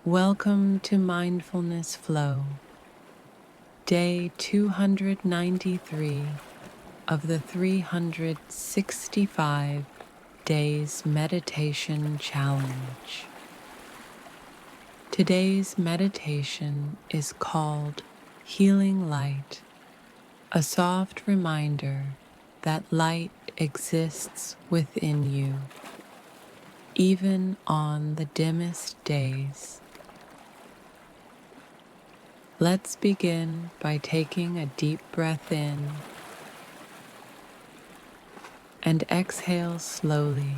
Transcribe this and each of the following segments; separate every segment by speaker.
Speaker 1: Welcome to Mindfulness Flow, day 293 of the 365 Days Meditation Challenge. Today's meditation is called Healing Light, a soft reminder that light exists within you, even on the dimmest days. Let's begin by taking a deep breath in and exhale slowly.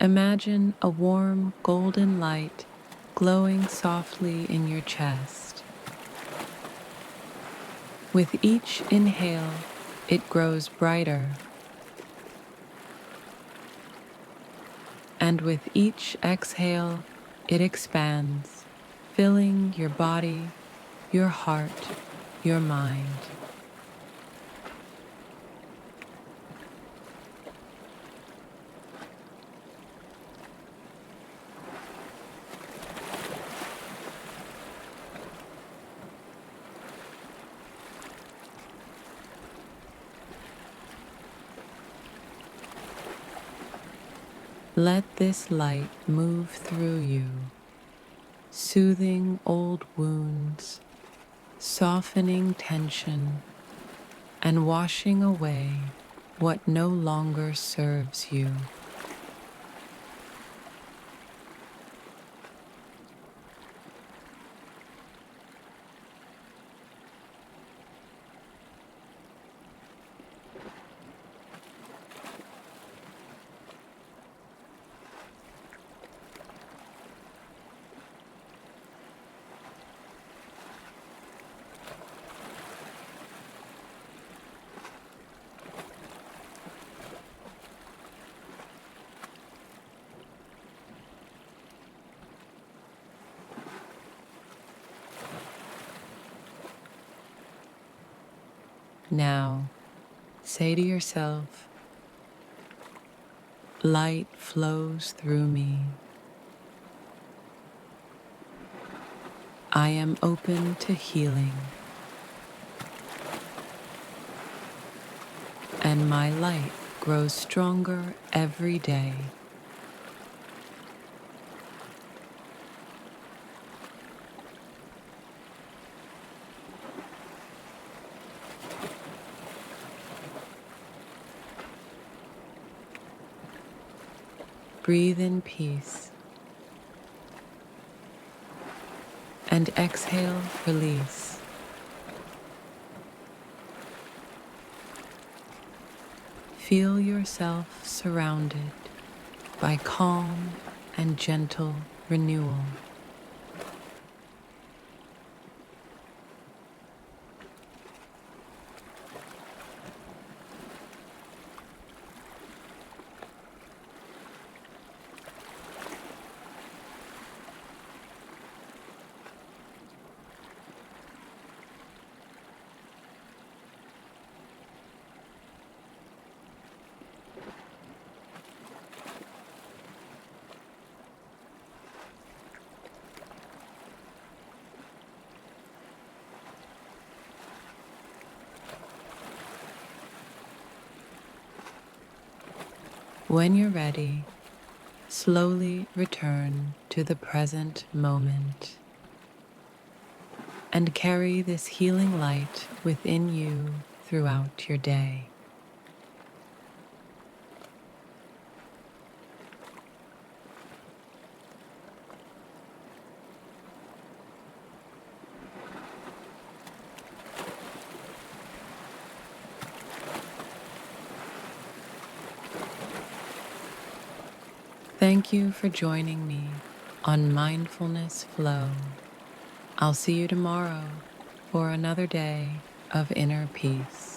Speaker 1: Imagine a warm golden light glowing softly in your chest. With each inhale, it grows brighter, and with each exhale, it expands, filling your body, your heart, your mind. Let this light move through you, soothing old wounds, softening tension, and washing away what no longer serves you. Now, say to yourself, light flows through me. I am open to healing, and my light grows stronger every day. Breathe in peace and exhale release. Feel yourself surrounded by calm and gentle renewal. When you're ready, slowly return to the present moment and carry this healing light within you throughout your day. Thank you for joining me on Mindfulness Flow. I'll see you tomorrow for another day of inner peace.